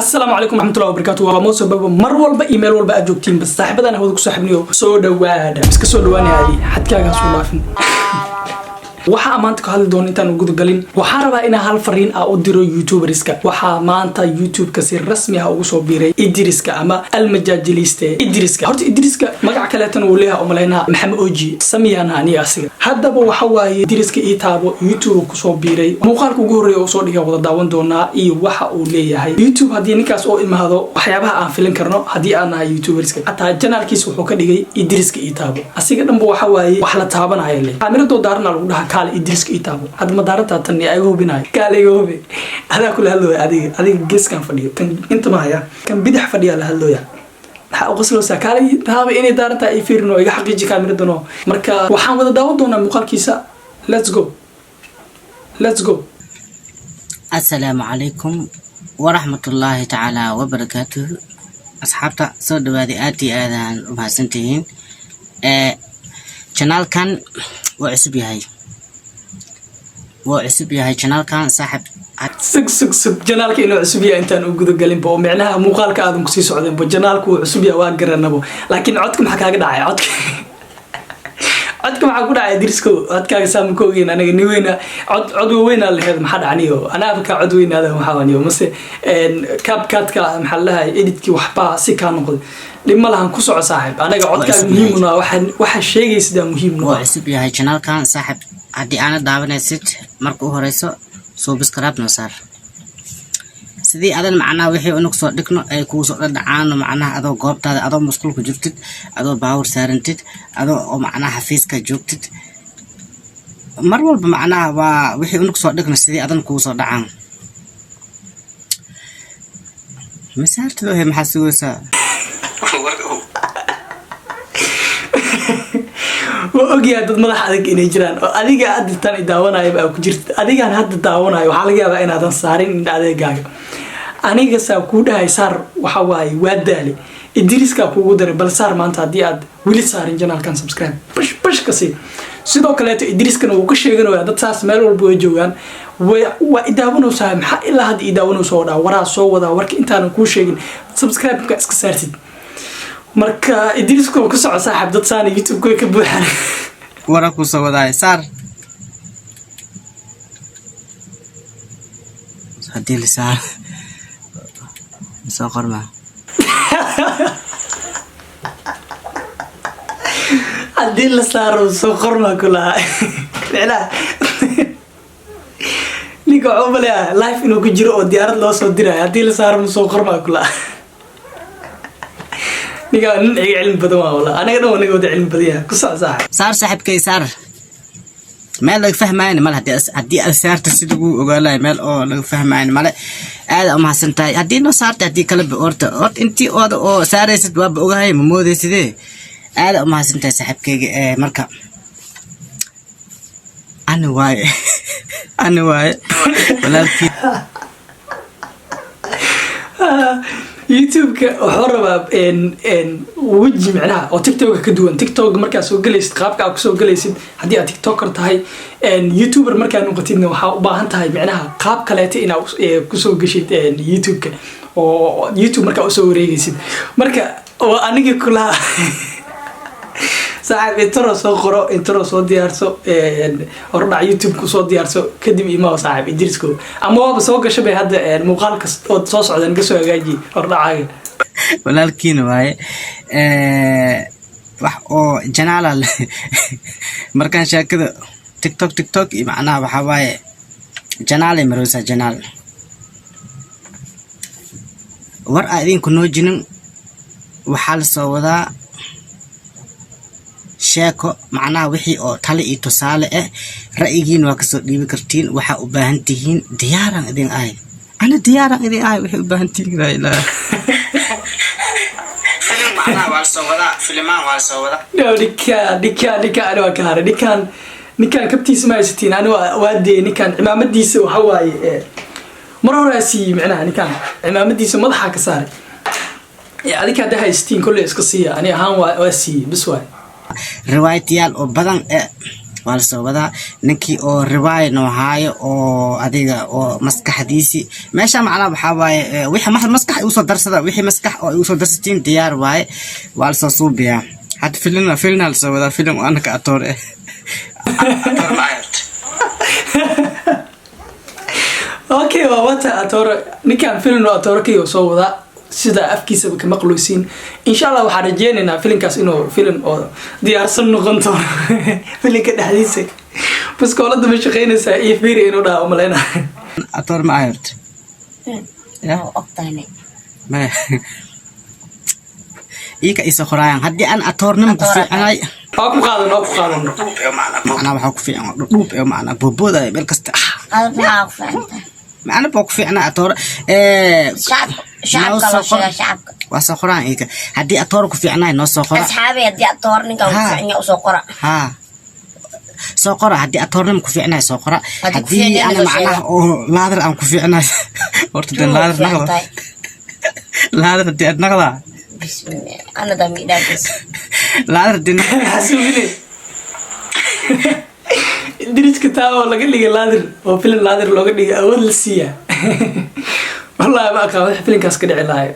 السلام عليكم ورحمة الله وبركاته وموسى بابا والبا إيميل والبا أجوبتين بس صاحبنا أنا هو صاحبني سو دوادا بس كسو دواني هذه حد كاغا سو لافن waxa maanta ka hadli doon intaan ugu galin waxa rabaa in hal fariin ah u diro youtuberiska waxa maanta youtube ka si rasmi ah ugu soo biiray idriska ama almajajiliste idriska horta idriska magac kale tan uu leeyahay umaleynaa maxamed oji samiyana aniga asiga haddaba waxa waaye idriska ii taabo youtube ku soo biiray muuqaalka ugu horeeya oo soo dhigay wada daawan doonaa iyo waxa uu leeyahay youtube hadii ninkaas oo imaado waxyaabaha aan filan karno hadii aan nahay youtuberiska hatta channelkiisa wuxuu ka dhigay idriska ii taabo asiga dhanba waxa waaye wax la taabanayo leeyahay kaamirado daarna lagu dhaha قال إدريس كيتابو هذا مدارته تاني أيوه بناي قال أيوه بي هذا كل هاللويا هذه جس كان فديه كان أنت معايا كان بدح فديه على هاللويا أقصله سكالي هذا إني دارته يفيرنو يجا حقيقي كاميرا دونو مركا وحاول داود دونا مقال كيسا let's go السلام عليكم ورحمة الله تعالى وبركاته أصحابتا سود بادي آتي آذان ومحسنتين channel كان وعسب هاي channel كان صاحب سك channel كإنه عسب يا إنتان وجود قليل بو معناها مقال كأدم كسي سعودين بو channel كو عسب يا واقرنا بو لكن عدكم حكاك داعي عدكم حكوا داعي درسكو عدكا سام كوين أنا نوينا عدو وين اللي هذا محد عنيو أنا أبكى عدوين هذا محاونيو مثل كاب كاتكا محلها إديتكي وحبا سكان نقول لما لها كسر صاحب أنا قاعد مهمنا واحد شيء يسده مهم وعسب يا هاي channel كان صاحب عدي أنا دعونا ست مركو هريسو سو بسكراب نصار سدي هذا معنا وحي أنك صار دكنا كوسو دعانو معناها هذا قابت هذا مسكول كجبتت هذا باور سارنتت هذا معناها حفيز كجبتت مرول بمعناها وحي أنك صار دكنا سدي هذا كوسو دعان مسارت له محسوسة وأجي dad madax adag inay jiraan oo adiga aad tan idaawanay baa ku jirta adigaan hadda daawanayo waxa laga yaabaa in aadan saarin adeegaaga aniga saa ku dhahay saar waxa waaye waa daali idriska kuugu daray bal saar maanta hadii aad wili saarin channelkan subscribe bash kasi sidoo kale idriskana uu ka sheeganayaa dad saas meel walba way joogan waa idaawanoo saa maxaa ilaa hadda idaawanoo soo wadaa waraa soo wadaa warka intaan ku sheegin subscribe ka iska saartid marka idrisko ku soo saaxib dad saan youtube ka buuxan wara ku soo waday sar hadii la saar soo qorma hadii la saaro soo qorma kula ila niga umale live inuu ku jiro oo diyaarad loo soo diray hadii la saaro soo qorma kula نيجا نيجي علم بدو والله أنا قدوم نيجي ودي علم بديها قصة صار صاحب كي صار ما لك فهم عين ما هدي أثار تسيدو وقال لا مال أو لك فهم عين ما لا هذا ما سنتاي هدي إنه صارت هدي كلب أورت أنتي أو صار يسد واب وجاي ممودي سيدي هذا ما سنتاي صاحب كي مركب أنا واي ولا يوتيوب وحرب إن وجه معناها أو تيك توك كدوان تيك توك مركز وجلس قابك أو كسو جلسين هدي تيك توكر تهاي إن يوتيوبر مركز نقطين وباهن تهاي معناها قاب كلاتي إن كسو جشيت إن يوتيوب أو يوتيوب مركز أسوي ريجيسين مركز وأنا كلها صاحب انترو سو ديارسو ورنا يوتيوب كو سو ديارسو كدب إيما صاحب إدريسكو أما هو بس هو كشبه هذا المقال كصوت صوص عدن قصو يجي ورنا عاقل ولكن واي wax oo janaal markaan sheekada tiktok macnaha waxa waaye janaal marosa janaal war aadin ku noojinin waxa la soo wadaa sheeko macnaha wixii oo tali iyo tusaale ah ra'yigiin waa ka soo dhiibi kartiin waxa u baahan tihiin diyaaran idin ahay ana diyaaran idin ahay wixii u baahan tihiin ila filim macnaha waa soo wada filimaan waa soo wada dika ana waa ka haray nikan kabtiisa ma haysatiin ana waa dee nikan cimaamadiisa waxa waaye mar horaasi macnaha nikan cimaamadiisa madaxa ka saaray adika hada haystiin kulli iska siiya ani ahaan waa sii bis waay روايتيال أو بدن wala soo wada ninkii oo riwaay noo haayo oo adiga oo maskaxdiisi meesha macna waxa waaye wixii maskax uu soo darsada wixii maskax oo uu soo darsatiin diyaar waaye wala soo suubiya had filin hal soo wada film aan ka atoor okay wata atoor ninkan film oo atoor kiyo soo wada sida afkiisa ka maqluusin insha Allah waxa rajeenina filimkaas inuu film oo diyaarsan noqon doono filimka dhaxdiisa bas koolada ma shaqeynaysa iyo fiiri inuu dhaa umaleyna atoor ma ayrt ya oqtayne ma ika isa qorayaan hadii aan atoornimo ku fiicanay ku qaadan macna waxa ku fiican dhuub ee macna boobooda meel kasta معنا بوك في أنا أطور شعب وسخران إيك هدي أطورك في أنا نص سخران أصحابي هدي أطور نقول في أنا وسخرة ها سخرة هدي أطورني في أنا سخرة هدي أنا معنا لادر أم في أنا ورتدين لادر نقلا لادر هدي نقلا بسم الله أنا دمي دابس لادر دين حسوبني دريس كتاب ولا قال لي لادر هو فيلم لادر لو قال لي اول السيا والله ما كان فيلم كاس كدعي لاي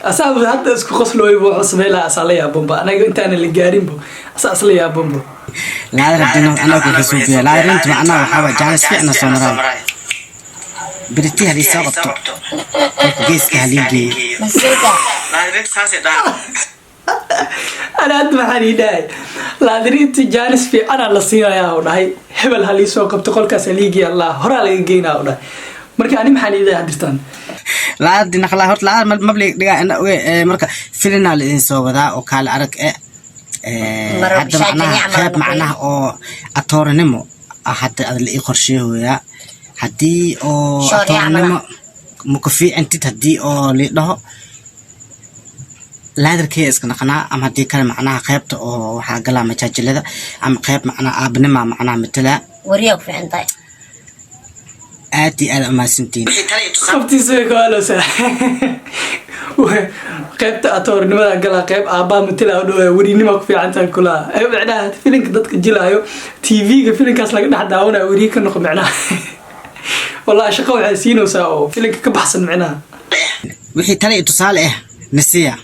اصاب حتى اسكو قسلو يبو عصبيلا اصليا بومبا انا انت انا اللي قارين بو اصليا بومبا لادر دين انا كنت سوبيا لادر انت معنا وحاول جالس فينا سمراي بريتي هذه سقطت جيس كهليجي لادر ساسي دا أنا أدمع حنيداي لا دريت جانس في أنا لصينا يا وناي هبل هالي سوق بتقول كاسليجي الله هرا لقينا ونا مركا أنا محنيداي هدرتان لا دي نخلا هرت لا مبلغ دقا أنا مركا فيلنا اللي سوق ذا وكال أرك حتى معناه خيب معناه أو أطور نمو حتى اللي يخرشيه ويا حدي أو أطور نمو مكفي أنت تدي أو ليه لادر كيس كنا أم هدي كلام معناها خيبت أو حاجة متجلة هذا أم خيب معنا أبن ما معنا مثله وريك في عندي آتي أنا ما سنتين خبتي سوي كوالوسا خيبت أطور نما قلا خيب أبا مثله وريني ما في عندها كلها أيوة معناها فيلم كدتك جلايو تي في فيلم كاس لقنا حدا هنا وريك إنه معناها والله شقوا عسين وساو فيلم كبحسن معناها وحي ترى اتصال نسيه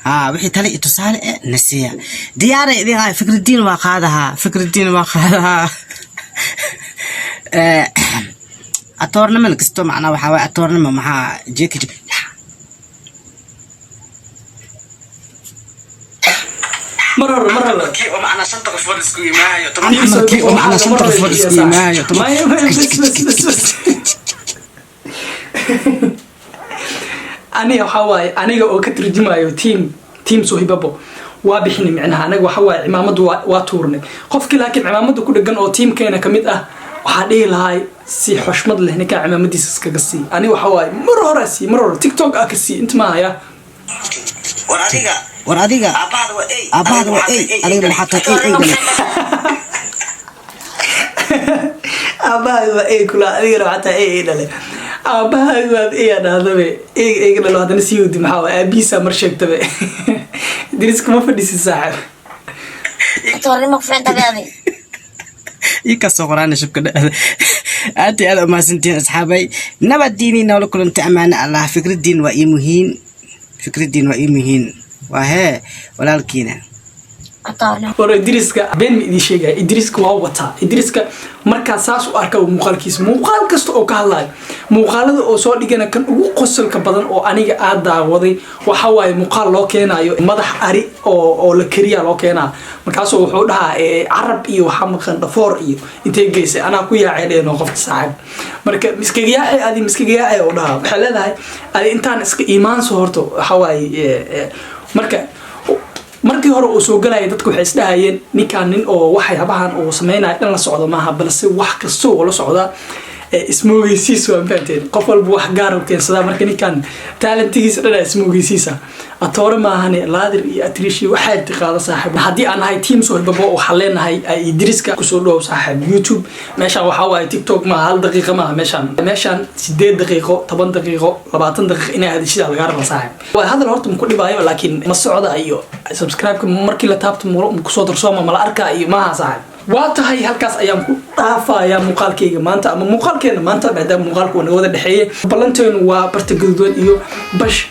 وحي تلي اتصال نسيه ديارة إذا فكر الدين واخذها فكر الدين واخذها أطورنا من كستو معنا وحاول أطورنا مع جيك مرة كي ومعنا سنتر فورس كوي مايو كي ومعنا سنتر فورس كوي مايو أنا وحواي أنا وكترجمايو تيم سوهيبابو وابحني معناها أنا وحواي عمامد واتورني قفك لكن عمامد كل جن أو تيم كنا كمية وحدي لهاي سي حشمد اللي هناك عمامد يسكجسي أنا وحواي مرة راسي مرة تيك توك أكسي أنت معايا وراديجا أبعد وإيه أنا حتى إيه أبعد وإيه كلا أنا حتى إيه ده أباها إيه أنا هذا إيه قلنا له هذا نسيودي محاوى أبيسا مرشق تبع دريسك ما فدي ساحب أطورني ما في عندي هذه يكسر شوف كده أنتي أنا ما سنتين أصحابي نبى ديني نقول كل أنت أمان الله فكر الدين وإيمهين فكر الدين وإيمهين وها ولا الكينا war idriiska been ma idin sheegaya idriiska waa wataa idriiska markaa saas u arka muuqaalkiisa muuqaal kasta oo ka hadlayo muuqaalada oo soo dhigana kan ugu qosolka badan oo aniga aad daawaday waxa waaye muuqaal loo keenayo madax ari oo la kariya loo keenaa markaas wuxuu dhahaa carab iyo waxa maqan dhafoor iyo intee geysay anaa ku yaacay qofka saaxiib marka miskiga yaacay oo dhahaa waxa leedahay adi intaan iska iimaan soo horto waxa waaye markii hore uu soo galay dadku waxay isdhaayeen ninkan nin oo waxyaabahan uu sameeyay dhan la socdo maaha balse wax kasto oo la socda ismoogeysiis waa faanteen qof walba wax gaar ah keensada marka ninkan talentigiisa dhan ismoogeysiisa atoore maahane laadir iyo atrishi waxa ay tiqaada saaxiib hadii aan ahay team soo babo oo xaleenahay idriiska ku soo dhow saaxiib youtube meeshan waxa waaye tiktok ma hal daqiiqo ma meeshan 8 daqiiqo 10 daqiiqo 20 daqiiqo inay hadishida laga rabo saaxiib waa hadal horta ku dhibaayo laakiin ma socda iyo subscribe markii la taabto ku soo darsoma ma la arkaa iyo maaha saaxiib واتهاي هالكاس أيام طافا يا مقالكي مانتا أما مقالكينا مانتا بعد مقالك ونوذا دحية بلانتين وبرتقل دول إيو بش